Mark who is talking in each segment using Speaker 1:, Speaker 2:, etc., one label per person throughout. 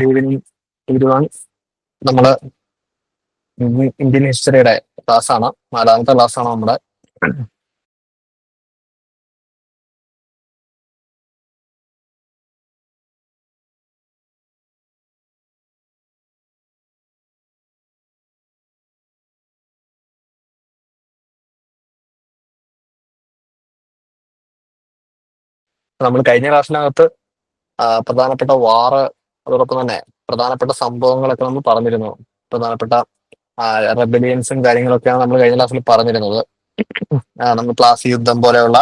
Speaker 1: Good evening everyone. നമ്മള് Indian ഹിസ്റ്ററിയുടെ ക്ലാസ്സാണ്, 4ാമത്തെ ക്ലാസ്സാണ് നമ്മുടെ. നമ്മൾ കഴിഞ്ഞ ക്ലാസ്സിനകത്ത് പ്രധാനപ്പെട്ട വാറ്, അതോടൊപ്പം തന്നെ പ്രധാനപ്പെട്ട സംഭവങ്ങളൊക്കെ നമ്മൾ പറഞ്ഞിരുന്നു. പ്രധാനപ്പെട്ട റെബലിയൻസും കാര്യങ്ങളൊക്കെയാണ് നമ്മൾ കഴിഞ്ഞ ക്ലാസ്സിൽ പറഞ്ഞിരുന്നത്. നമ്മൾ പ്ലാസി യുദ്ധം പോലെയുള്ള,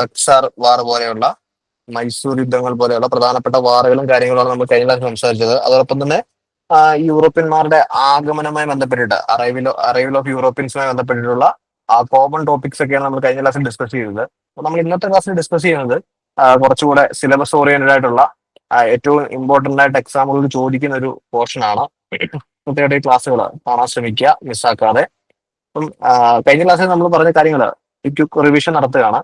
Speaker 1: ബക്സാർ വാർ പോലെയുള്ള, മൈസൂർ യുദ്ധങ്ങൾ പോലെയുള്ള പ്രധാനപ്പെട്ട വാറുകളും കാര്യങ്ങളുമാണ് നമ്മൾ കഴിഞ്ഞ ക്ലാസ്സിൽ സംസാരിച്ചത്. അതോടൊപ്പം തന്നെ യൂറോപ്യന്മാരുടെ ആഗമനവുമായി ബന്ധപ്പെട്ടിട്ട്, അറൈവൽ ഓഫ് യൂറോപ്യൻസുമായി ബന്ധപ്പെട്ടിട്ടുള്ള കോമൺ ടോപ്പിക്സ് ഒക്കെയാണ് നമ്മൾ കഴിഞ്ഞ ക്ലാസ്സിൽ ഡിസ്കസ് ചെയ്തത്. അപ്പൊ നമ്മൾ ഇന്നത്തെ ക്ലാസ്സിൽ ഡിസ്കസ് ചെയ്യുന്നത് കുറച്ചുകൂടെ സിലബസ് ഓറിയന്റഡ് ആയിട്ടുള്ള, ഏറ്റവും ഇമ്പോർട്ടന്റ് ആയിട്ട് എക്സാമുകളിൽ ചോദിക്കുന്ന ഒരു പോർഷൻ ആണ്. കൃത്യമായിട്ട് ഈ ക്ലാസ്സുകൾ കാണാൻ ശ്രമിക്കുക, മിസ്സാക്കാതെ. അപ്പം കഴിഞ്ഞ ക്ലാസ്സിൽ നമ്മൾ പറഞ്ഞ കാര്യങ്ങൾ റിവിഷൻ നടത്തുകയാണ്.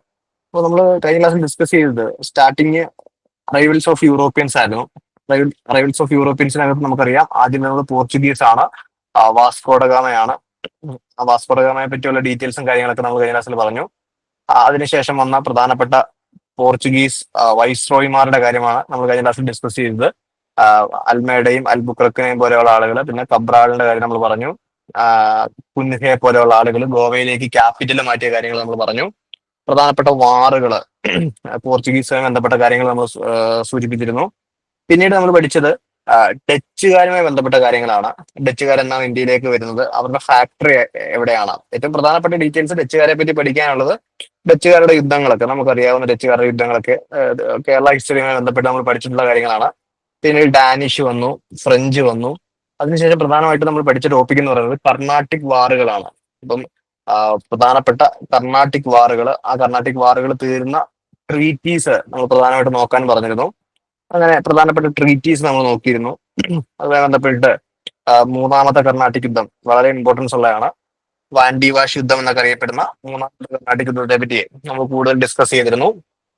Speaker 1: അപ്പോൾ നമ്മൾ കഴിഞ്ഞ ക്ലാസ്സിൽ ഡിസ്കസ് ചെയ്തത് സ്റ്റാർട്ടിങ് അറൈവൽസ് ഓഫ് യൂറോപ്യൻസ് ആയിരുന്നു. അറൈവൽസ് ഓഫ് യൂറോപ്യൻസിനകത്ത് നമുക്കറിയാം, ആദ്യം വരുന്നത് പോർച്ചുഗീസ് ആണ്, വാസ്കോഡഗാമയാണ്. വാസ്കോഡഗാമയെ പറ്റിയുള്ള ഡീറ്റെയിൽസും കാര്യങ്ങളൊക്കെ നമ്മൾ കഴിഞ്ഞ ക്ലാസ്സിൽ പറഞ്ഞു. അതിനുശേഷം വന്ന പ്രധാനപ്പെട്ട പോർച്ചുഗീസ് വൈസ്രോയിമാരുടെ കാര്യമാണ് നമ്മൾ കഴിഞ്ഞ ക്ലാസ്സിൽ ഡിസ്കസ് ചെയ്തത്. അൽമേഡയും അൽബുക്രക്കിനെയും പോലെയുള്ള ആളുകൾ, പിന്നെ കബ്രാളിന്റെ കാര്യം നമ്മൾ പറഞ്ഞു. കുൻഹയെ പോലെയുള്ള ആളുകൾ ഗോവയിലേക്ക് ക്യാപിറ്റൽ മാറ്റിയ കാര്യങ്ങൾ നമ്മൾ പറഞ്ഞു. പ്രധാനപ്പെട്ട വാറുകൾ, പോർച്ചുഗീസുമായി ബന്ധപ്പെട്ട കാര്യങ്ങൾ നമ്മൾ സൂചിപ്പിച്ചിരുന്നു. പിന്നീട് നമ്മൾ പഠിച്ചത് ഡച്ചുകാരുമായി ബന്ധപ്പെട്ട കാര്യങ്ങളാണ്. ഡച്ചുകാരെന്നാണ് ഇന്ത്യയിലേക്ക് വരുന്നത്, അവരുടെ ഫാക്ടറി എവിടെയാണ്, ഏറ്റവും പ്രധാനപ്പെട്ട ഡീറ്റെയിൽസ് ഡച്ചുകാരെ പറ്റി പഠിക്കാനുള്ളത്. ഡച്ചുകാരുടെ യുദ്ധങ്ങളൊക്കെ നമുക്കറിയാവുന്ന, ഡച്ചുകാരുടെ യുദ്ധങ്ങളൊക്കെ കേരള ഹിസ്റ്ററിയുമായി ബന്ധപ്പെട്ട് നമ്മൾ പഠിച്ചിട്ടുള്ള കാര്യങ്ങളാണ്. പിന്നീട് ഡാനിഷ് വന്നു, ഫ്രഞ്ച് വന്നു. അതിനുശേഷം പ്രധാനമായിട്ട് നമ്മൾ പഠിച്ച ടോപ്പിക് എന്ന് പറയുന്നത് കർണാട്ടിക് വാറുകളാണ്. ഇപ്പം പ്രധാനപ്പെട്ട കർണാട്ടിക് വാറുകൾ, ആ കർണാട്ടിക് വാറുകൾ തീരുന്ന ട്രീറ്റീസ് നമ്മൾ പ്രധാനമായിട്ട് നോക്കാൻ പറഞ്ഞിരുന്നു. അങ്ങനെ പ്രധാനപ്പെട്ട ട്രീറ്റീസ് നമ്മൾ നോക്കിയിരുന്നു. അതുമായി ബന്ധപ്പെട്ട് 3ാമത്തെ കർണാട്ടിക് യുദ്ധം വളരെ ഇമ്പോർട്ടൻസ് ഉള്ളതാണ്. വാൻഡിവാഷ് യുദ്ധം എന്നൊക്കെ അറിയപ്പെടുന്ന 3ാമത്തെ കർണാട്ടിക് യുദ്ധത്തെ പറ്റി നമ്മൾ കൂടുതൽ ഡിസ്കസ് ചെയ്തിരുന്നു.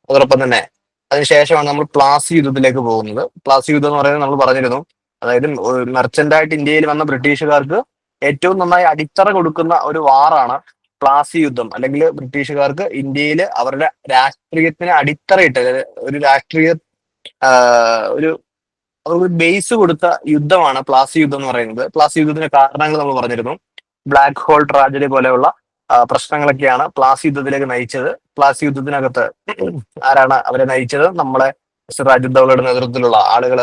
Speaker 1: അതോടൊപ്പം തന്നെ അതിനുശേഷമാണ് നമ്മൾ പ്ലാസി യുദ്ധത്തിലേക്ക് പോകുന്നത്. പ്ലാസി യുദ്ധം എന്ന് പറയുന്നത് നമ്മൾ പറഞ്ഞിരുന്നു, അതായത് മെർച്ചന്റായിട്ട് ഇന്ത്യയിൽ വന്ന ബ്രിട്ടീഷുകാർക്ക് ഏറ്റവും നന്നായി അടിത്തറ കൊടുക്കുന്ന ഒരു വാറാണ് പ്ലാസി യുദ്ധം. അല്ലെങ്കിൽ ബ്രിട്ടീഷുകാർക്ക് ഇന്ത്യയിൽ അവരുടെ രാഷ്ട്രീയത്തിന് അടിത്തറയിട്ട്, ഒരു രാഷ്ട്രീയ ഒരു ബേസ് കൊടുത്ത യുദ്ധമാണ് പ്ലാസി യുദ്ധം എന്ന് പറയുന്നത്. പ്ലാസി യുദ്ധത്തിന്റെ കാരണങ്ങൾ നമ്മൾ പറഞ്ഞിരുന്നു. ബ്ലാക്ക് ഹോൾ ട്രാജഡി പോലെയുള്ള പ്രശ്നങ്ങളൊക്കെയാണ് പ്ലാസി യുദ്ധത്തിലേക്ക് നയിച്ചത്. പ്ലാസി യുദ്ധത്തിനകത്ത് ആരാണ് അവരെ നയിച്ചത്? നമ്മളെ സിറാജുദ്ദൗലയുടെ നേതൃത്വത്തിലുള്ള ആളുകൾ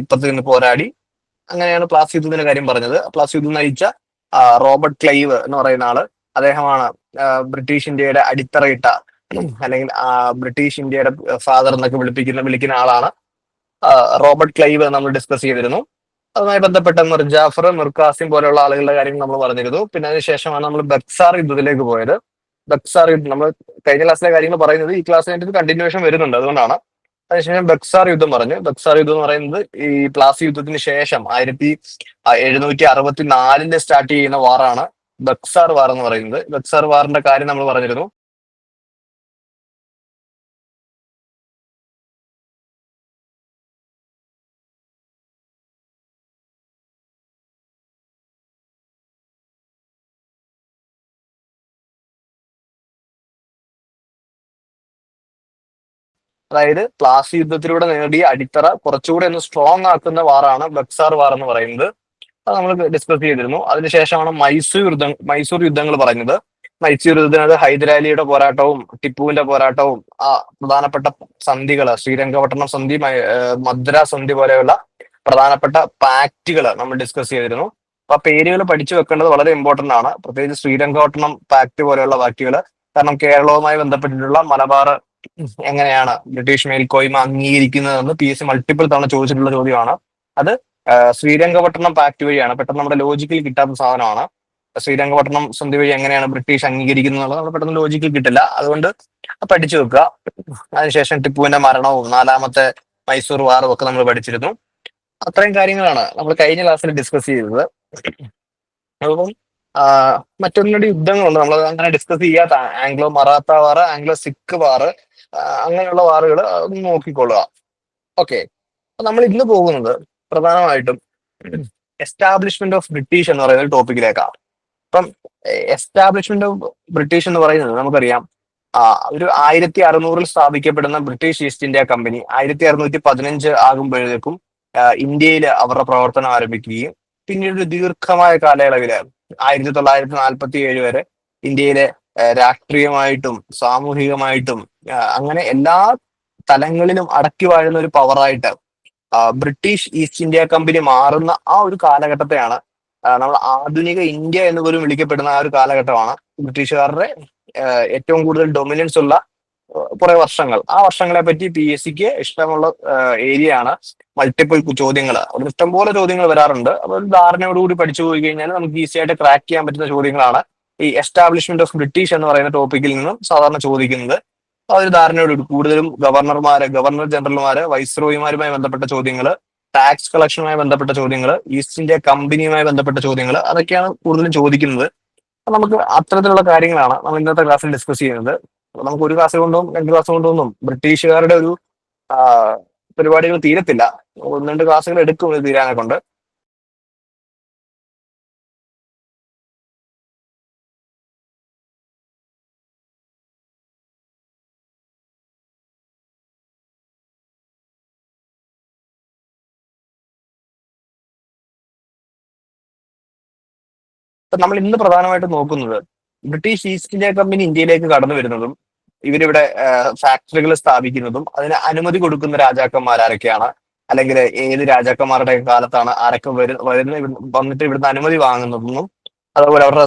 Speaker 1: ഇപ്പുറത്ത് നിന്ന് പോരാടി. അങ്ങനെയാണ് പ്ലാസി യുദ്ധത്തിന്റെ കാര്യം പറഞ്ഞത്. പ്ലാസി യുദ്ധം നയിച്ച റോബർട്ട് ക്ലൈവ് എന്ന് പറയുന്ന ആള്, അദ്ദേഹമാണ് ബ്രിട്ടീഷ് ഇന്ത്യയുടെ അടിത്തറയിട്ട, അല്ലെങ്കിൽ ബ്രിട്ടീഷ് ഇന്ത്യയുടെ ഫാദർ എന്നൊക്കെ വിളിക്കുന്ന ആളാണ് റോബർട്ട് ക്ലൈവ്. നമ്മൾ ഡിസ്കസ് ചെയ്തിരുന്നു. അതുമായി ബന്ധപ്പെട്ട മിർ ജാഫർ, മിർ ഖാസിം പോലെയുള്ള ആളുകളുടെ കാര്യം നമ്മൾ പറഞ്ഞിരുന്നു. പിന്നെ അതിനുശേഷമാണ് നമ്മൾ ബക്സാർ യുദ്ധത്തിലേക്ക് പോയത്. ബക്സാർ യുദ്ധം നമ്മൾ കഴിഞ്ഞ ക്ലാസ്സിലെ കാര്യങ്ങൾ പറയുന്നത് ഈ ക്ലാസ്സിനായിട്ട് കണ്ടിന്യൂഷൻ വരുന്നുണ്ട്, അതുകൊണ്ടാണ്. അതിനുശേഷം ബക്സാർ യുദ്ധം പറഞ്ഞു. ബക്സാർ യുദ്ധം എന്ന് പറയുന്നത് ഈ പ്ലാസി യുദ്ധത്തിന് ശേഷം 1764 സ്റ്റാർട്ട് ചെയ്യുന്ന വാറാണ് ബക്സാർ വാർ എന്ന് പറയുന്നത്. ബക്സാർ വാറിന്റെ കാര്യം നമ്മൾ പറഞ്ഞിരുന്നു. അതായത് പ്ലാസി യുദ്ധത്തിലൂടെ നേടിയ അടിത്തറ കുറച്ചുകൂടെ ഒന്ന് സ്ട്രോങ് ആക്കുന്ന വാറാണ് ബക്സാർ വാർ എന്ന് പറയുന്നത്. അത് നമ്മൾ ഡിസ്കസ് ചെയ്തിരുന്നു. അതിനുശേഷമാണ് മൈസൂർ യുദ്ധങ്ങൾ പറഞ്ഞത്. മൈസൂർ യുദ്ധത്തിനകത്ത് ഹൈദരാലിയുടെ പോരാട്ടവും ടിപ്പുവിന്റെ പോരാട്ടവും, പ്രധാനപ്പെട്ട സന്ധികൾ, ശ്രീരംഗപട്ടണം സന്ധി, മദ്രാസ് സന്ധി പോലെയുള്ള പ്രധാനപ്പെട്ട പാക്റ്റുകൾ നമ്മൾ ഡിസ്കസ് ചെയ്തിരുന്നു. അപ്പൊ പേരുകൾ പഠിച്ചു വെക്കേണ്ടത് വളരെ ഇമ്പോർട്ടന്റ് ആണ്, പ്രത്യേകിച്ച് ശ്രീരംഗപട്ടണം പാക്ട് പോലെയുള്ള പാക്റ്റുകൾ. കാരണം കേരളവുമായി ബന്ധപ്പെട്ടിട്ടുള്ള മലബാർ എങ്ങനെയാണ് ബ്രിട്ടീഷ് മേൽക്കോയ്മ അംഗീകരിക്കുന്നതെന്ന് PSC മൾട്ടിപ്പിൾ തവണ ചോദിച്ചിട്ടുള്ള ചോദ്യമാണ്. അത് ശ്രീരംഗപട്ടണം പാക്ട് വഴിയാണ്. പെട്ടെന്ന് നമ്മുടെ ലോജിക്കിൽ കിട്ടാത്ത സാധനമാണ്. ശ്രീരംഗപട്ടണം സന്ധി വഴി എങ്ങനെയാണ് ബ്രിട്ടീഷ് അംഗീകരിക്കുന്നത് എന്നുള്ളത് നമ്മൾ പെട്ടെന്ന് ലോജിക്കിൽ കിട്ടില്ല, അതുകൊണ്ട് പഠിച്ചു വെക്കുക. അതിനുശേഷം ടിപ്പുവിന്റെ മരണവും 4ാമത്തെ മൈസൂർ വാറും ഒക്കെ നമ്മൾ പഠിച്ചിരുന്നു. അത്രയും കാര്യങ്ങളാണ് നമ്മൾ കഴിഞ്ഞ ക്ലാസ്സിൽ ഡിസ്കസ് ചെയ്തത്. അപ്പം മറ്റൊന്നിന്റെ യുദ്ധങ്ങളുണ്ട് നമ്മൾ അങ്ങനെ ഡിസ്കസ് ചെയ്യാത്ത, ആംഗ്ലോ മറാത്ത വാർ, ആംഗ്ലോ സിഖ് വാർ, അങ്ങനെയുള്ള വാറുകൾ ഒന്ന് നോക്കിക്കൊള്ളുക. ഓക്കെ, നമ്മൾ ഇന്ന് പോകുന്നത് പ്രധാനമായിട്ടും എസ്റ്റാബ്ലിഷ്മെന്റ് ഓഫ് ബ്രിട്ടീഷ് എന്ന് പറയുന്ന ഒരു ടോപ്പിക്കിലേക്കാണ്. ഇപ്പം എസ്റ്റാബ്ലിഷ്മെന്റ് ഓഫ് ബ്രിട്ടീഷ് എന്ന് പറയുന്നത് നമുക്കറിയാം, ആ, ഒരു 1600 സ്ഥാപിക്കപ്പെടുന്ന ബ്രിട്ടീഷ് ഈസ്റ്റ് ഇന്ത്യ കമ്പനി 1615 ആകുമ്പോഴേക്കും ഇന്ത്യയിൽ അവരുടെ പ്രവർത്തനം ആരംഭിക്കുകയും പിന്നീട് ഒരു ദീർഘമായ കാലയളവില് 1947 വരെ ഇന്ത്യയിലെ രാഷ്ട്രീയമായിട്ടും സാമൂഹികമായിട്ടും അങ്ങനെ എല്ലാ തലങ്ങളിലും അടക്കി വാഴുന്ന ഒരു പവറായിട്ട് ബ്രിട്ടീഷ് ഈസ്റ്റ് ഇന്ത്യ കമ്പനി മാറുന്ന ആ ഒരു കാലഘട്ടത്തെയാണ് നമ്മൾ ആധുനിക ഇന്ത്യ എന്ന് പോലും വിളിക്കപ്പെടുന്ന ആ ഒരു കാലഘട്ടമാണ് ബ്രിട്ടീഷുകാരുടെ ഏറ്റവും കൂടുതൽ ഡൊമിനൻസ് ഉള്ള കുറെ വർഷങ്ങൾ. ആ വർഷങ്ങളെ പറ്റി PSCക്ക് ഇഷ്ടമുള്ള ഏരിയ ആണ് മൾട്ടിപ്പിൾ ചോദ്യങ്ങൾ. അവിടെ ഇഷ്ടംപോലെ ചോദ്യങ്ങൾ വരാറുണ്ട്. അപ്പോൾ ഒരു ധാരണയോടുകൂടി പഠിച്ചു പോയി കഴിഞ്ഞാൽ നമുക്ക് ഈസി ആയിട്ട് ക്രാക്ക് ചെയ്യാൻ പറ്റുന്ന ചോദ്യങ്ങളാണ് ഈ എസ്റ്റാബ്ലിഷ്മെന്റ് ഓഫ് ബ്രിട്ടീഷ് എന്ന് പറയുന്ന ടോപ്പിക്കിൽ നിന്നും സാധാരണ ചോദിക്കുന്നത്. ആ ഒരു ധാരണയോടുകൂടി കൂടുതലും ഗവർണർ ജനറൽമാര്, വൈസ്രോയിമാരുമായി ബന്ധപ്പെട്ട ചോദ്യങ്ങൾ, ടാക്സ് കളക്ഷനുമായി ബന്ധപ്പെട്ട ചോദ്യങ്ങൾ, ഈസ്റ്റ് ഇന്ത്യ കമ്പനിയുമായി ബന്ധപ്പെട്ട ചോദ്യങ്ങൾ, അതൊക്കെയാണ് കൂടുതലും ചോദിക്കുന്നത്. അപ്പൊ നമുക്ക് അത്തരത്തിലുള്ള കാര്യങ്ങളാണ് നമ്മൾ ഇന്നത്തെ ക്ലാസ്സിൽ ഡിസ്കസ് ചെയ്യുന്നത്. അപ്പൊ നമുക്ക് ഒരു ക്ലാസ് കൊണ്ടും 2 ക്ലാസ് കൊണ്ടൊന്നും ബ്രിട്ടീഷുകാരുടെ ഒരു ആ, പരിപാടികൾ തീരത്തില്ല. 1-2 ക്ലാസ്സുകൾ എടുക്കും ഇത് തീരാനെ കൊണ്ട്. അപ്പൊ നമ്മൾ ഇന്ന് പ്രധാനമായിട്ടും നോക്കുന്നത് ബ്രിട്ടീഷ് ഈസ്റ്റ് ഇന്ത്യ കമ്പനി ഇന്ത്യയിലേക്ക് കടന്നു വരുന്നതും ഇവരിവിടെ ഫാക്ടറികൾ സ്ഥാപിക്കുന്നതും അതിന് അനുമതി കൊടുക്കുന്ന രാജാക്കന്മാർ ആരൊക്കെയാണ്, അല്ലെങ്കിൽ ഏത് രാജാക്കന്മാരുടെ കാലത്താണ് ആരൊക്കെ വന്നിട്ട് ഇവിടുന്ന് അനുമതി വാങ്ങുന്നതെന്നും, അതുപോലെ അവരുടെ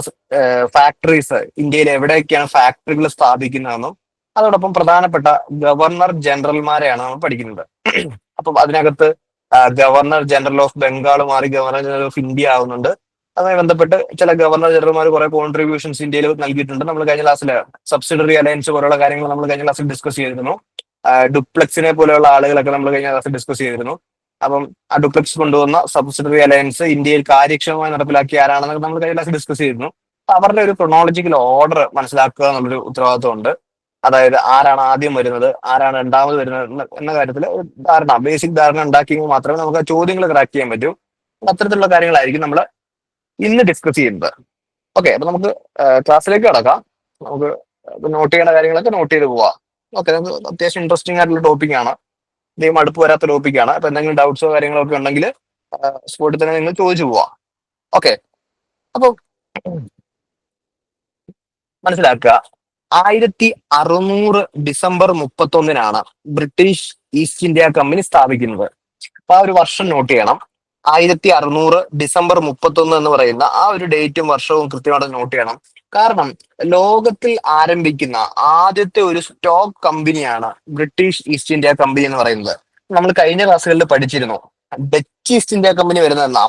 Speaker 1: ഫാക്ടറീസ് ഇന്ത്യയിൽ എവിടെയൊക്കെയാണ് ഫാക്ടറികൾ സ്ഥാപിക്കുന്നതെന്നും, അതോടൊപ്പം പ്രധാനപ്പെട്ട ഗവർണർ ജനറൽമാരെയാണ് നമ്മൾ പഠിക്കുന്നത്. അപ്പം അതിനകത്ത് ഗവർണർ ജനറൽ ഓഫ് ബംഗാൾ മാറി ഗവർണർ ജനറൽ ഓഫ് ഇന്ത്യ ആവുന്നുണ്ട്. അതുമായി ബന്ധപ്പെട്ട് ചില ഗവർണർ ജനറൽമാർ കുറെ കോൺട്രിബ്യൂഷൻസ് ഇന്ത്യയിൽ നൽകിയിട്ടുണ്ട്. നമ്മൾ കഴിഞ്ഞ ക്ലാസ്സിൽ സബ്സിഡറി അലയൻസ് പോലുള്ള കാര്യങ്ങൾ നമ്മൾ കഴിഞ്ഞ ക്ലാസ്സിൽ ഡിസ്കസ് ചെയ്തിരുന്നു. ഡുപ്ലെക്സിനെ പോലെയുള്ള ആളുകളൊക്കെ നമ്മൾ കഴിഞ്ഞ ക്ലാസ്സിൽ ഡിസ്കസ് ചെയ്തിരുന്നു. അപ്പം ആ ഡുപ്ലെക്സ് കൊണ്ടുവന്ന സബ്സിഡറി അലയൻസ് ഇന്ത്യയിൽ കാര്യക്ഷമമായി നടപ്പിലാക്കിയ ആരാണെന്നൊക്കെ നമ്മൾ കഴിഞ്ഞ ക്ലാസ്സിൽ ഡിസ്കസ് ചെയ്തിരുന്നു. അപ്പൊ അവരുടെ ഒരു ക്രൊണോളജിക്കൽ ഓർഡർ മനസ്സിലാക്കുക എന്നുള്ളൊരു ഉത്തരവാദിത്വം ഉണ്ട്. അതായത് ആരാണ് ആദ്യം വരുന്നത്, ആരാണ് രണ്ടാമത് വരുന്നത് എന്ന കാര്യത്തിൽ ഒരു ധാരണ, ബേസിക് ധാരണ ഉണ്ടാക്കിയെങ്കിൽ മാത്രമേ നമുക്ക് ആ ചോദ്യങ്ങൾ ക്രാക്ക് ചെയ്യാൻ പറ്റൂ. അത്തരത്തിലുള്ള കാര്യങ്ങളായിരിക്കും നമ്മൾ ഇന്ന് ഡിസ്കസ് ചെയ്യുന്നത്. ഓക്കെ, അപ്പൊ നമുക്ക് ക്ലാസ്സിലേക്ക് കടക്കാം. നമുക്ക് നോട്ട് ചെയ്യേണ്ട കാര്യങ്ങളൊക്കെ നോട്ട് ചെയ്ത് പോവാം. ഓക്കെ, നമുക്ക് അത്യാവശ്യം ഇൻട്രസ്റ്റിംഗ് ആയിട്ടുള്ള ടോപ്പിക്കാണ്. അധികം അടുപ്പ് വരാത്ത ടോപ്പിക്കാണ്. അപ്പൊ എന്തെങ്കിലും ഡൗട്ട്സോ കാര്യങ്ങളോ ഒക്കെ ഉണ്ടെങ്കിൽ സ്പോട്ടിൽ തന്നെ നിങ്ങൾ ചോദിച്ചു പോവാം. ഓക്കെ, അപ്പൊ മനസ്സിലാക്കുക, 1600 ഡിസംബർ 31-നാണ് ബ്രിട്ടീഷ് ഈസ്റ്റ് ഇന്ത്യ കമ്പനി സ്ഥാപിക്കുന്നത്. അപ്പൊ ആ ഒരു വർഷം നോട്ട് ചെയ്യണം. 1600 ഡിസംബർ 31 എന്ന് പറയുന്ന ആ ഒരു ഡേറ്റും വർഷവും കൃത്യമായിട്ട് നോട്ട് ചെയ്യണം. കാരണം ലോകത്തിൽ ആരംഭിക്കുന്ന ആദ്യത്തെ ഒരു സ്റ്റോക്ക് കമ്പനിയാണ് ബ്രിട്ടീഷ് ഈസ്റ്റ് ഇന്ത്യ കമ്പനി എന്ന് പറയുന്നത്. നമ്മൾ കഴിഞ്ഞ ക്ലാസ്സുകളിൽ പഠിച്ചിരുന്നു. ഡച്ച് ഈസ്റ്റ് ഇന്ത്യ കമ്പനി വരുന്നത് എന്നാ?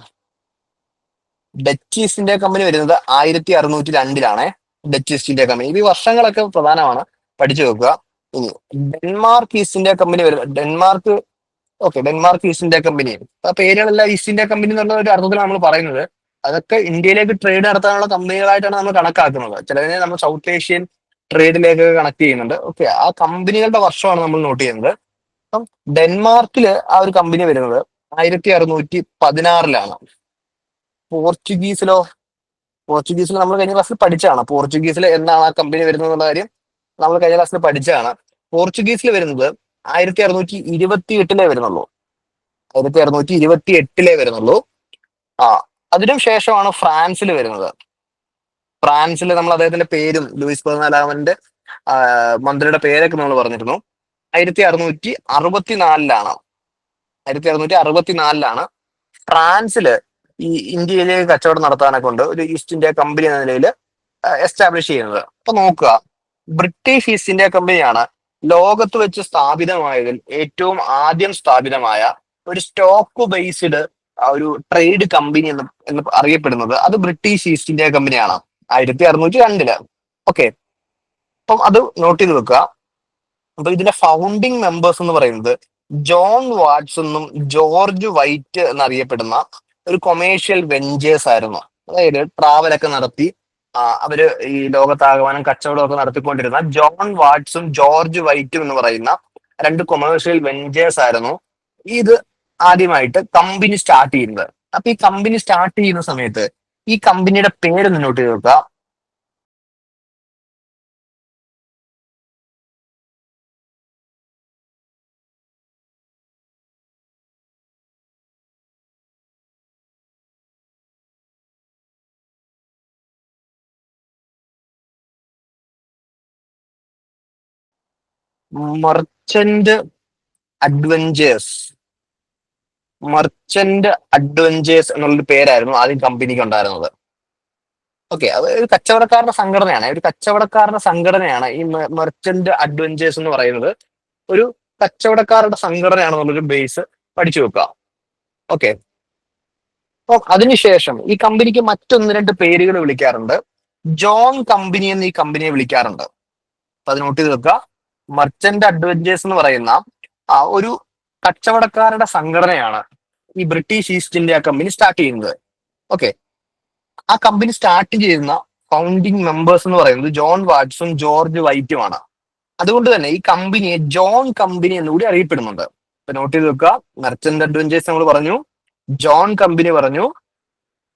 Speaker 1: ഡച്ച് ഈസ്റ്റ് ഇന്ത്യ കമ്പനി വരുന്നത് 1602-ലാണ്. ഡച്ച് ഈസ്റ്റ് ഇന്ത്യ കമ്പനി, ഈ വർഷങ്ങളൊക്കെ പ്രധാനമാണ്, പഠിച്ചു വെക്കുക. ഇനി ഡെൻമാർക്ക് ഈസ്റ്റ് ഇന്ത്യ കമ്പനി വരുന്നത്, ഡെൻമാർക്ക് ഈസ്റ്റ് ഇന്ത്യ കമ്പനി, ആ പേരുകളെല്ലാം ഈസ്റ്റ് ഇന്ത്യ കമ്പനി എന്നുള്ള ഒരു അർത്ഥത്തിലാണ് നമ്മൾ പറയുന്നത്. അതൊക്കെ ഇന്ത്യയിലേക്ക് ട്രേഡ് നടത്താനുള്ള കമ്പനികളായിട്ടാണ് നമ്മൾ കണക്കാക്കുന്നത്. ചിലതിനെ നമ്മൾ സൗത്ത് ഏഷ്യൻ ട്രേഡിലേക്ക് കണക്ട് ചെയ്യുന്നുണ്ട്. ഓക്കെ, ആ കമ്പനികളുടെ വർഷമാണ് നമ്മൾ നോട്ട് ചെയ്യുന്നത്. അപ്പം ഡെൻമാർക്കില് ആ ഒരു കമ്പനി വരുന്നത് 1616-ലാണ്. പോർച്ചുഗീസിലോ? പോർച്ചുഗീസിൽ നമ്മൾ കഴിഞ്ഞ ക്ലാസ്സിൽ പഠിച്ചതാണ്. പോർച്ചുഗീസിൽ എന്നാണ് ആ കമ്പനി വരുന്നത് എന്നുള്ള കാര്യം നമ്മൾ കഴിഞ്ഞ ക്ലാസ്സിൽ പഠിച്ചതാണ്. പോർച്ചുഗീസിൽ വരുന്നത് 1628-ലേ വരുന്നുള്ളൂ. 1628-ലേ വരുന്നുള്ളൂ. ആ, അതിനും ശേഷമാണ് ഫ്രാൻസിൽ വരുന്നത്. ഫ്രാൻസിൽ നമ്മൾ അദ്ദേഹത്തിന്റെ പേരും ലൂയിസ് 14-ന്റെ മന്ത്രിയുടെ പേരൊക്കെ നമ്മൾ പറഞ്ഞിരുന്നു. 1664-ലാണ്. 1664-ലാണ് ഫ്രാൻസില് ഈ ഇന്ത്യയിലേക്ക് കച്ചവടം നടത്താനൊക്കെ കൊണ്ട് ഒരു ഈസ്റ്റ് ഇന്ത്യ കമ്പനി എന്ന നിലയിൽ എസ്റ്റാബ്ലിഷ് ചെയ്യുന്നത്. അപ്പൊ നോക്കുക, ബ്രിട്ടീഷ് ഈസ്റ്റ് ഇന്ത്യ കമ്പനിയാണ് ലോകത്ത് വെച്ച് സ്ഥാപിതമായതിൽ ഏറ്റവും ആദ്യം സ്ഥാപിതമായ ഒരു സ്റ്റോക്ക് ബേസ്ഡ് ഒരു ട്രേഡ് കമ്പനി എന്ന് അറിയപ്പെടുന്നത്. അത് ബ്രിട്ടീഷ് ഈസ്റ്റ് ഇന്ത്യ കമ്പനിയാണ് 1602-ല്. ഓക്കെ, അപ്പം അത് നോട്ട് ചെയ്ത് വെക്കുക. അപ്പൊ ഇതിന്റെ ഫൗണ്ടിങ് മെമ്പേഴ്സ് എന്ന് പറയുന്നത് ജോൺ വാട്സണും ജോർജ് വൈറ്റ് എന്നറിയപ്പെടുന്ന ഒരു കൊമേഴ്ഷ്യൽ വെഞ്ചേഴ്സ് ആയിരുന്നു. അതായത് ട്രാവലൊക്കെ നടത്തി അവര് ഈ ലോകത്താകമാനം കച്ചവടമൊക്കെ നടത്തിക്കൊണ്ടിരുന്ന ജോൺ വാട്സും ജോർജ് വൈറ്റും എന്ന് പറയുന്ന 2 കൊമേഴ്ഷ്യൽ വെഞ്ചേഴ്സ് ആയിരുന്നു ഇത് ആദ്യമായിട്ട് കമ്പനി സ്റ്റാർട്ട് ചെയ്യുന്നത്. അപ്പൊ ഈ കമ്പനി സ്റ്റാർട്ട് ചെയ്യുന്ന സമയത്ത് ഈ കമ്പനിയുടെ പേര് നോട്ട് ചെയ്ത് വെക്കുക. Merchant adventures. മർച്ചന്റ് അഡ്വഞ്ചേഴ്സ് എന്നുള്ളൊരു പേരായിരുന്നു ആദ്യം കമ്പനിക്ക് ഉണ്ടായിരുന്നത്. ഓക്കെ, അത് ഒരു കച്ചവടക്കാരുടെ സംഘടനയാണ്. ഒരു കച്ചവടക്കാരുടെ സംഘടനയാണ് ഈ മെർച്ചന്റ് അഡ്വഞ്ചേഴ്സ് എന്ന് പറയുന്നത്. ഒരു കച്ചവടക്കാരുടെ സംഘടനയാണെന്നുള്ളൊരു ബേസ് പഠിച്ചു വെക്കുക. ഓക്കെ, അപ്പം അതിനുശേഷം ഈ കമ്പനിക്ക് മറ്റൊന്ന് രണ്ട് പേരുകൾ വിളിക്കാറുണ്ട്. ജോൺ കമ്പനി എന്ന് ഈ കമ്പനിയെ വിളിക്കാറുണ്ട്. അപ്പൊ അത് നോട്ട് ചെയ്ത് വെക്കുക. മർച്ചന്റ് അഡ്വഞ്ചേഴ്സ് എന്ന് പറയുന്ന ഒരു കച്ചവടക്കാരുടെ സംഘടനയാണ് ഈ British East India company start ചെയ്യുന്നത്. ഓക്കെ, ആ കമ്പനി സ്റ്റാർട്ട് ചെയ്യുന്ന ഫൗണ്ടിങ് മെമ്പേഴ്സ് എന്ന് പറയുന്നത് ജോൺ വാട്സും ജോർജ് വൈറ്റുമാണ്. അതുകൊണ്ട് തന്നെ ഈ കമ്പനിയെ ജോൺ കമ്പനി എന്നുകൂടി അറിയപ്പെടുന്നുണ്ട്. ഇപ്പൊ നോട്ട് ചെയ്ത് വെക്കുക. മെർച്ചന്റ് അഡ്വഞ്ചേഴ്സ് നമ്മൾ പറഞ്ഞു, ജോൺ കമ്പനി പറഞ്ഞു,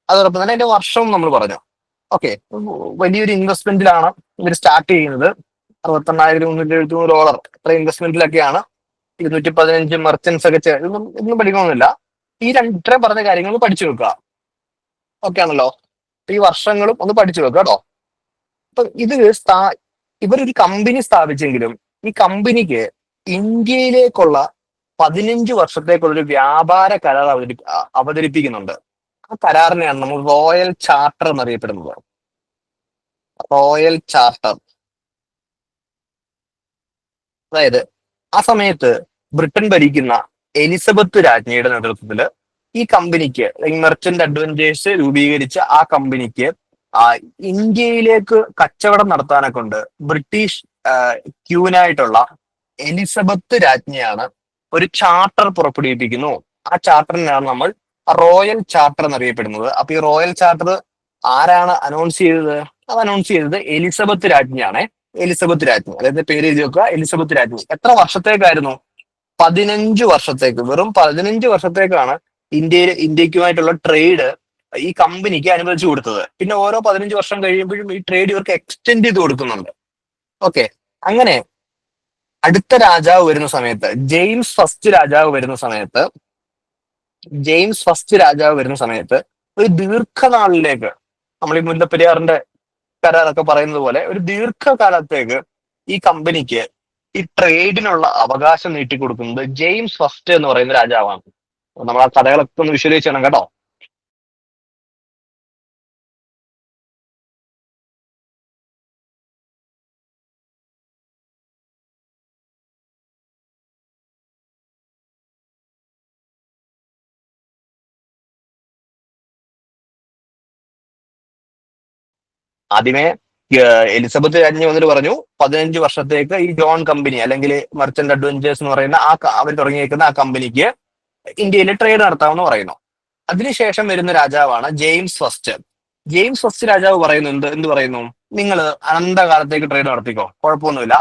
Speaker 1: അതോടൊപ്പം തന്നെ അതിന്റെ വർഷവും നമ്മൾ പറഞ്ഞു. ഓക്കെ, വലിയൊരു ഇൻവെസ്റ്റ്മെന്റിലാണ് ഇവർ സ്റ്റാർട്ട് ചെയ്യുന്നത്. 61,370 ഡോളർ അത്ര ഇൻവെസ്റ്റ്മെന്റിലൊക്കെയാണ് 215 മെർച്ചൻസ് ഒക്കെ ഇതൊന്നും പഠിക്കണമെന്നില്ല. ഇത്രയും പറഞ്ഞ കാര്യങ്ങൾ പഠിച്ചു വെക്കുക. ഓക്കെ ആണല്ലോ. ഈ വർഷങ്ങളും ഒന്ന് പഠിച്ചു വെക്കുക കേട്ടോ. അപ്പൊ ഇവരൊരു കമ്പനി സ്ഥാപിച്ചെങ്കിലും ഈ കമ്പനിക്ക് ഇന്ത്യയിലേക്കുള്ള 15 വർഷത്തേക്കുള്ളൊരു വ്യാപാര കരാർ അവതരിപ്പിക്കുന്നുണ്ട്. ആ കരാറിനെയാണ് നമ്മൾ റോയൽ ചാർട്ടർ എന്നറിയപ്പെടുന്നത്. Royal charter. അതായത് ആ സമയത്ത് ബ്രിട്ടൻ ഭരിക്കുന്ന എലിസബത്ത് രാജ്ഞിയുടെ നേതൃത്വത്തില് ഈ കമ്പനിക്ക്, മെർച്ചന്റ് അഡ്വഞ്ചേഴ്സ് രൂപീകരിച്ച ആ കമ്പനിക്ക് ഇന്ത്യയിലേക്ക് കച്ചവടം നടത്താനെ കൊണ്ട് ബ്രിട്ടീഷ് ക്യൂനായിട്ടുള്ള എലിസബത്ത് രാജ്ഞിയാണ് ഒരു ചാർട്ടർ പുറപ്പെടുവിപ്പിക്കുന്നു. ആ ചാർട്ടറിനാണ് നമ്മൾ റോയൽ ചാർട്ടർ എന്നറിയപ്പെടുന്നത്. അപ്പൊ ഈ റോയൽ ചാർട്ടർ ആരാണ് അനൗൺസ് ചെയ്തത്? അത് അനൗൺസ് ചെയ്തത് എലിസബത്ത് രാജ്ഞിയാണ്. എലിസബത്ത് രാജ്ഞി, അതായത് പേര് എഴുതി വെക്കുക, എലിസബത്ത് രാജ്ഞി. എത്ര വർഷത്തേക്കായിരുന്നു? 15 വർഷത്തേക്ക്. വെറും 15 വർഷത്തേക്കാണ് ഇന്ത്യക്കുമായിട്ടുള്ള ട്രേഡ് ഈ കമ്പനിക്ക് അനുവദിച്ചു കൊടുത്തത്. പിന്നെ ഓരോ 15 വർഷം കഴിയുമ്പോഴും ഈ ട്രേഡ് ഇവർക്ക് എക്സ്റ്റെൻഡ് ചെയ്ത് കൊടുക്കുന്നുണ്ട്. ഓക്കെ, അങ്ങനെ അടുത്ത രാജാവ് വരുന്ന സമയത്ത്, ജെയിംസ് ഫസ്റ്റ് രാജാവ് വരുന്ന സമയത്ത് ഒരു ദീർഘനാളിലേക്ക്, നമ്മൾ ഈ മുല്ലപ്പെരിയാറിന്റെ കരാറൊക്കെ പറയുന്നത് പോലെ ഒരു ദീർഘകാലത്തേക്ക് ഈ കമ്പനിക്ക് ഈ ട്രേഡിനുള്ള അവകാശം നീട്ടിക്കൊടുക്കുന്നത് ജെയിംസ് ഫസ്റ്റ് എന്ന് പറയുന്ന രാജാവാണ്. നമ്മൾ ആ കഥകളൊക്കെ ഒന്ന് വിഷ്വലൈസ് ചെയ്യണം കേട്ടോ. ആദ്യമേ എലിസബത്ത് രാജ്ഞി വന്നിട്ട് പറഞ്ഞു 15 വർഷത്തേക്ക് ഈ ജോൺ കമ്പനി അല്ലെങ്കിൽ മെർച്ചന്റ് അഡ്വഞ്ചേഴ്സ് എന്ന് പറയുന്ന അവർ തുടങ്ങിയേക്കുന്ന ആ കമ്പനിക്ക് ഇന്ത്യയിൽ ട്രേഡ് നടത്താമെന്ന് പറയുന്നു. അതിനുശേഷം വരുന്ന രാജാവാണ് ജെയിംസ് ഫസ്റ്റ്. ജെയിംസ് ഫസ്റ്റ് രാജാവ് പറയുന്നു എന്ത് പറയുന്നു? നിങ്ങൾ അനന്തകാലത്തേക്ക് ട്രേഡ് നടത്തിക്കോ, കുഴപ്പമൊന്നുമില്ല.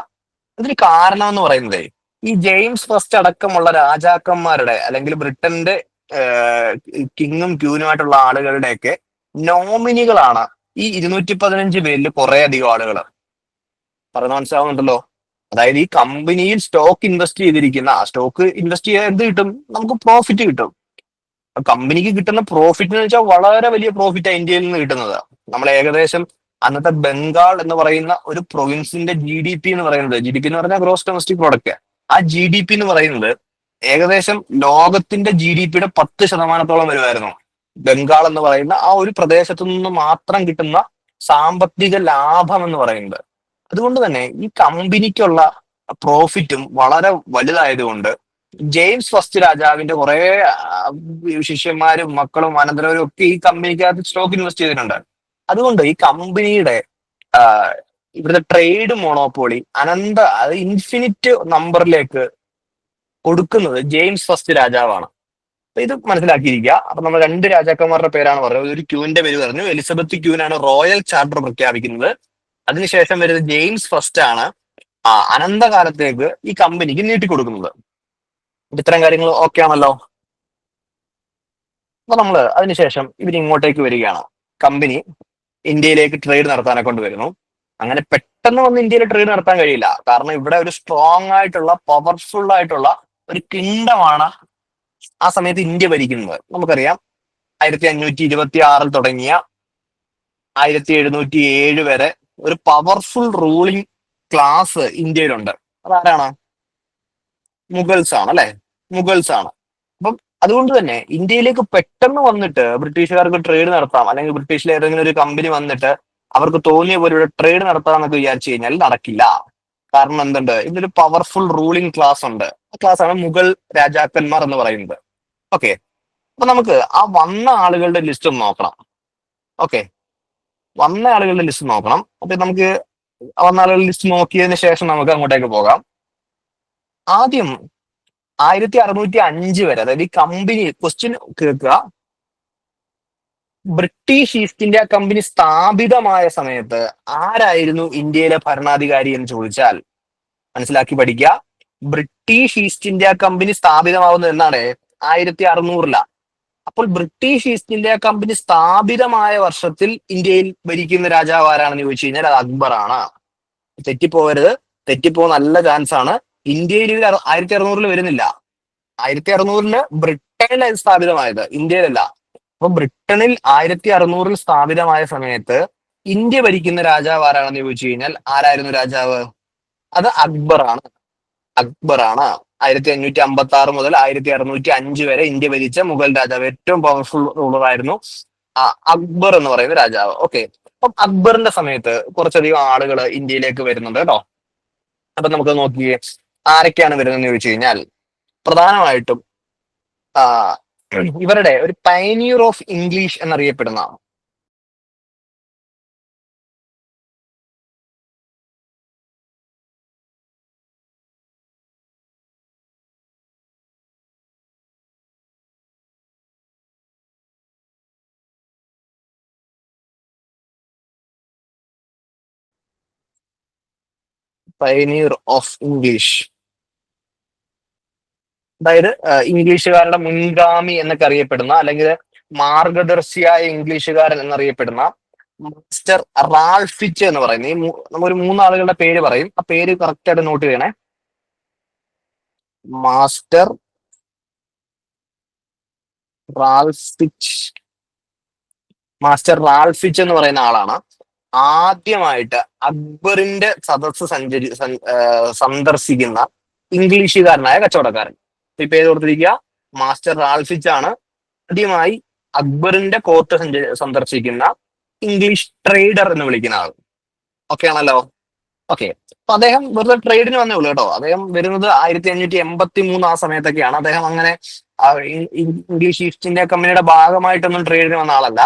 Speaker 1: ഇതിന് കാരണം എന്ന് പറയുന്നത് ഈ ജെയിംസ് ഫസ്റ്റ് അടക്കമുള്ള രാജാക്കന്മാരുടെ അല്ലെങ്കിൽ ബ്രിട്ടന്റെ കിങ്ങും ക്യൂനുമായിട്ടുള്ള ആളുകളുടെയൊക്കെ നോമിനികളാണ് ഈ 215 പേരിൽ കുറെ അധികം ആളുകൾ. പറഞ്ഞ മനസ്സിലാവുന്നുണ്ടല്ലോ. അതായത് ഈ കമ്പനിയിൽ സ്റ്റോക്ക് ഇൻവെസ്റ്റ് ചെയ്തിരിക്കുന്ന, ആ സ്റ്റോക്ക് ഇൻവെസ്റ്റ് ചെയ്യാൻ എന്ത് കിട്ടും? നമുക്ക് പ്രോഫിറ്റ് കിട്ടും. കമ്പനിക്ക് കിട്ടുന്ന പ്രോഫിറ്റ് എന്ന് വെച്ചാൽ വളരെ വലിയ പ്രോഫിറ്റാണ് ഇന്ത്യയിൽ നിന്ന് കിട്ടുന്നത്. നമ്മൾ ഏകദേശം അന്നത്തെ ബംഗാൾ എന്ന് പറയുന്ന ഒരു പ്രൊവിൻസിന്റെ GDP എന്ന് പറയുന്നത്, GDP എന്ന് പറഞ്ഞാൽ ഗ്രോസ് ഡൊമസ്റ്റിക് പ്രോഡക്റ്റ്, ആ GDP എന്ന് പറയുന്നത് ഏകദേശം ലോകത്തിന്റെ GDPയുടെ 10% വരുമായിരുന്നു. ബംഗാൾ എന്ന് പറയുന്ന ആ ഒരു പ്രദേശത്തു നിന്ന് മാത്രം കിട്ടുന്ന സാമ്പത്തിക ലാഭം എന്ന് പറയുന്നത്. അതുകൊണ്ട് തന്നെ ഈ കമ്പനിക്കുള്ള പ്രോഫിറ്റും വളരെ വലുതായതുകൊണ്ട് ജെയിംസ് ഫസ്റ്റ് രാജാവിന്റെ കുറെ ശിഷ്യന്മാരും മക്കളും അനന്തരവരും ഒക്കെ ഈ കമ്പനിക്കകത്ത് സ്റ്റോക്ക് ഇൻവെസ്റ്റ് ചെയ്തിട്ടുണ്ട്. അതുകൊണ്ട് ഈ കമ്പനിയുടെ ഇവിടുത്തെ ട്രേഡ് മോണോപോളി അത് ഇൻഫിനിറ്റ് നമ്പറിലേക്ക് കൊടുക്കുന്നത് ജെയിംസ് ഫസ്റ്റ് രാജാവാണ്. അപ്പൊ ഇത് മനസ്സിലാക്കിയിരിക്കുക. അപ്പൊ നമ്മൾ രണ്ട് രാജാക്കന്മാരുടെ പേരാണ് പറഞ്ഞത്. ഒരു ക്യൂവിന്റെ പേര് പറഞ്ഞു, എലിസബത്ത് ക്യൂനാണ് റോയൽ ചാർട്ടർ പ്രഖ്യാപിക്കുന്നത്. അതിനുശേഷം വരുന്നത് ജെയിംസ് ഫസ്റ്റ് ആണ് അനന്തകാലത്തേക്ക് ഈ കമ്പനിക്ക് നീട്ടിക്കൊടുക്കുന്നത്. ഇത്തരം കാര്യങ്ങൾ ഓക്കെ ആണല്ലോ. അപ്പൊ നമ്മള് അതിനുശേഷം ഇവർ ഇങ്ങോട്ടേക്ക് വരികയാണ്. കമ്പനി ഇന്ത്യയിലേക്ക് ട്രേഡ് നടത്താനെ കൊണ്ട് വരുന്നു. അങ്ങനെ പെട്ടെന്ന് വന്ന് ഇന്ത്യയിൽ ട്രേഡ് നടത്താൻ കഴിയില്ല. കാരണം ഇവിടെ ഒരു സ്ട്രോങ് ആയിട്ടുള്ള പവർഫുൾ ആയിട്ടുള്ള ഒരു കിങ്ഡമാണ് ആ സമയത്ത് ഇന്ത്യ ഭരിക്കുന്നത്. നമുക്കറിയാം 1526 തുടങ്ങിയ 1707 വരെ ഒരു പവർഫുൾ റൂളിംഗ് ക്ലാസ് ഇന്ത്യയിലുണ്ട്. അതാരാണ്? മുഗൾസ് ആണ്, അല്ലെ? മുഗൾസ് ആണ്. അപ്പം അതുകൊണ്ട് തന്നെ ഇന്ത്യയിലേക്ക് പെട്ടെന്ന് വന്നിട്ട് ബ്രിട്ടീഷുകാർക്ക് ട്രേഡ് നടത്താം, അല്ലെങ്കിൽ ബ്രിട്ടീഷിൽ ഏതെങ്കിലും ഒരു കമ്പനി വന്നിട്ട് അവർക്ക് തോന്നിയ പോലെ ഇവിടെ ട്രേഡ് നടത്താമെന്നൊക്കെ വിചാരിച്ചു കഴിഞ്ഞാൽ നടക്കില്ല. കാരണം എന്തുണ്ട്? ഇതിലൊരു പവർഫുൾ റൂളിംഗ് ക്ലാസ് ഉണ്ട്. ആ ക്ലാസ് ആണ് മുഗൾ രാജാക്കന്മാർ എന്ന് പറയുന്നത്. ഓക്കെ, അപ്പൊ നമുക്ക് ആ വന്ന ആളുകളുടെ ലിസ്റ്റ് ഒന്ന് നോക്കണം. ഓക്കെ, വന്ന ആളുകളുടെ ലിസ്റ്റ് നോക്കണം. അപ്പൊ നമുക്ക് വന്ന ആളുകളുടെ ലിസ്റ്റ് നോക്കിയതിന് ശേഷം നമുക്ക് അങ്ങോട്ടേക്ക് പോകാം. ആദ്യം 1605 വരെ, അതായത് ഈ കമ്പനി, ക്വസ്റ്റ്യൻ കേൾക്കുക, ബ്രിട്ടീഷ് ഈസ്റ്റ് ഇന്ത്യ കമ്പനി സ്ഥാപിതമായ സമയത്ത് ആരായിരുന്നു ഇന്ത്യയിലെ ഭരണാധികാരി എന്ന് ചോദിച്ചാൽ മനസ്സിലാക്കി പഠിക്കുക. ബ്രിട്ടീഷ് ഈസ്റ്റ് ഇന്ത്യ കമ്പനി സ്ഥാപിതമാവുന്നത് എന്നാണ്? 1600. അപ്പോൾ ബ്രിട്ടീഷ് ഈസ്റ്റ് ഇന്ത്യ കമ്പനി സ്ഥാപിതമായ വർഷത്തിൽ ഇന്ത്യയിൽ ഭരിക്കുന്ന രാജാവ് ആരാണെന്ന് ചോദിച്ചു കഴിഞ്ഞാൽ അത് അക്ബറാണ്. തെറ്റിപ്പോകരുത്, തെറ്റിപ്പോ നല്ല ചാൻസ് ആണ്. ഇന്ത്യയിൽ ഇത് 1600 വരുന്നില്ല. 1600 ബ്രിട്ടനിലാണ് സ്ഥാപിതമായത്, ഇന്ത്യയിലല്ല. അപ്പൊ ബ്രിട്ടനിൽ 1600 സ്ഥാപിതമായ സമയത്ത് ഇന്ത്യ ഭരിക്കുന്ന രാജാവ് ആരാണെന്ന് ചോദിച്ചു കഴിഞ്ഞാൽ ആരായിരുന്നു രാജാവ്? അത് അക്ബറാണ്. അക്ബറാണ്. 1556 മുതൽ 1605 വരെ ഇന്ത്യ ഭരിച്ച മുഗൾ രാജാവ്, ഏറ്റവും പവർഫുൾ റൂളർ ആയിരുന്നു അക്ബർ എന്ന് പറയുന്ന രാജാവ്. ഓക്കെ, അപ്പം അക്ബറിന്റെ സമയത്ത് കുറച്ചധികം ആളുകൾ ഇന്ത്യയിലേക്ക് വരുന്നുണ്ട് കേട്ടോ. അപ്പൊ നമുക്ക് നോക്കിയേ ആരൊക്കെയാണ് വരുന്നതെന്ന് ചോദിച്ചു കഴിഞ്ഞാൽ പ്രധാനമായിട്ടും ആ ഇവരുടെ ഒരു പയനിയർ ഓഫ് ഇംഗ്ലീഷ് എന്നറിയപ്പെടുന്ന പയനിയർ ഓഫ് ഇംഗ്ലീഷ്, അതായത് ഇംഗ്ലീഷുകാരുടെ മുൻഗാമി എന്നൊക്കെ അറിയപ്പെടുന്ന, അല്ലെങ്കിൽ മാർഗദർശിയായ ഇംഗ്ലീഷുകാരൻ എന്നറിയപ്പെടുന്ന മാസ്റ്റർ റാൾഫിച്ച് എന്ന് പറയുന്നത്, നമ്മൊരു മൂന്നാളുകളുടെ പേര് പറയും, ആ പേര് കറക്റ്റ് ആയിട്ട് നോട്ട് ചെയ്യണേ. മാസ്റ്റർ റാൾഫിച്ച്, മാസ്റ്റർ റാൾഫിച്ച് എന്ന് പറയുന്ന ആളാണ് ആദ്യമായിട്ട് അക്ബറിന്റെ സദസ്സ് സന്ദർശിക്കുന്ന ഇംഗ്ലീഷുകാരനായ കച്ചവടക്കാരൻ. ഈ പേര് കൊടുത്തിരിക്കുക, മാസ്റ്റർ റാൾഫിച്ച് ആണ് ആദ്യമായി അക്ബറിന്റെ കോർട്ട് സന്ദർശിക്കുന്ന ഇംഗ്ലീഷ് ട്രേഡർ എന്ന് വിളിക്കുന്ന ആൾ. ഓക്കെ ആണല്ലോ? ഓക്കെ, അപ്പൊ അദ്ദേഹം വെറുതെ ട്രേഡിന് വന്നേ ഉള്ളൂ കേട്ടോ. അദ്ദേഹം വരുന്നത് 1583 ആ സമയത്തൊക്കെയാണ്. അദ്ദേഹം അങ്ങനെ ഇംഗ്ലീഷ് ഈസ്റ്റ് ഇന്ത്യ കമ്പനിയുടെ ഭാഗമായിട്ടൊന്നും ട്രേഡിന് വന്ന ആളല്ല.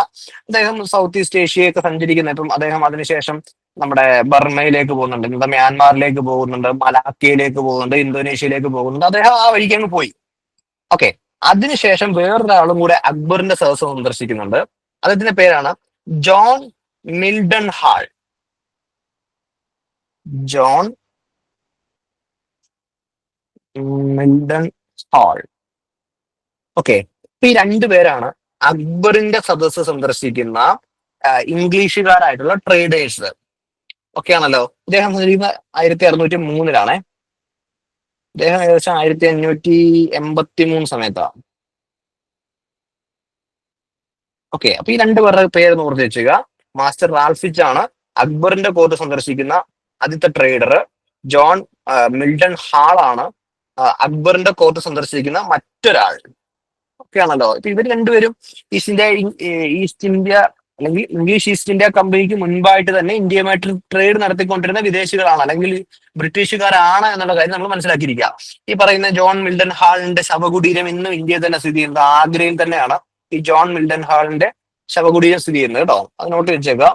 Speaker 1: അദ്ദേഹം സൗത്ത് ഈസ്റ്റ് ഏഷ്യയൊക്കെ സഞ്ചരിക്കുന്ന, ഇപ്പം അദ്ദേഹം അതിനുശേഷം നമ്മുടെ ബർമയിലേക്ക് പോകുന്നുണ്ട്, ഇന്നത്തെ മ്യാൻമാറിലേക്ക് പോകുന്നുണ്ട്, മലാക്കയിലേക്ക് പോകുന്നുണ്ട്, ഇന്തോനേഷ്യയിലേക്ക് പോകുന്നുണ്ട്. അദ്ദേഹം ആ വഴിക്ക് അങ്ങ് പോയി. ഓക്കെ, അതിനുശേഷം വേറൊരാളും കൂടെ അക്ബറിന്റെ സദസ്സ് സന്ദർശിക്കുന്നുണ്ട്. അദ്ദേഹത്തിന്റെ പേരാണ് John Mildenhall. John Mildenhall. Okay, ഈ രണ്ടുപേരാണ് അക്ബറിന്റെ സദസ്സ് സന്ദർശിക്കുന്ന ഇംഗ്ലീഷുകാരായിട്ടുള്ള ട്രേഡേഴ്സ്. ഓക്കെ ആണല്ലോ? ഇദ്ദേഹം 1603 ഇദ്ദേഹം ഏകദേശം 1583 സമയത്താണ്. ഓക്കെ, അപ്പൊ ഈ രണ്ടുപേരുടെ പേര് ഓർത്ത് വെച്ചുക. മാസ്റ്റർ റാൽഫിച്ച് ആണ് അക്ബറിന്റെ കോർട്ട് സന്ദർശിക്കുന്ന ആദ്യത്തെ ട്രേഡർ. ജോൺ മിൽഡൺ ഹാൾ ആണ് അക്ബറിന്റെ കോർട്ട് സന്ദർശിക്കുന്ന മറ്റൊരാൾ. ഓക്കെ ആണല്ലോ? ഇപ്പൊ ഇവർ രണ്ടുപേരും ഈസ്റ്റ് ഇന്ത്യ അല്ലെങ്കിൽ ഇംഗ്ലീഷ് ഈസ്റ്റ് ഇന്ത്യ കമ്പനിക്ക് മുൻപായിട്ട് തന്നെ ഇന്ത്യയുമായിട്ട് ട്രേഡ് നടത്തിക്കൊണ്ടിരുന്ന വിദേശികളാണ്, അല്ലെങ്കിൽ ബ്രിട്ടീഷുകാരാണ് എന്നുള്ള കാര്യം നമ്മൾ മനസ്സിലാക്കിയിരിക്കുക. ഈ പറയുന്ന ജോൺ മിൽഡൺ ഹാളിന്റെ ശവകുടീരം ഇന്നും ഇന്ത്യയിൽ തന്നെ സ്ഥിതി ചെയ്യുന്നത്, ആഗ്രയിൽ തന്നെയാണ് ഈ ജോൺ മിൽഡൺ ഹാളിന്റെ ശവകുടീരം സ്ഥിതി ചെയ്യുന്നത് കേട്ടോ. അത് നോട്ട് വെച്ചേക്കുക.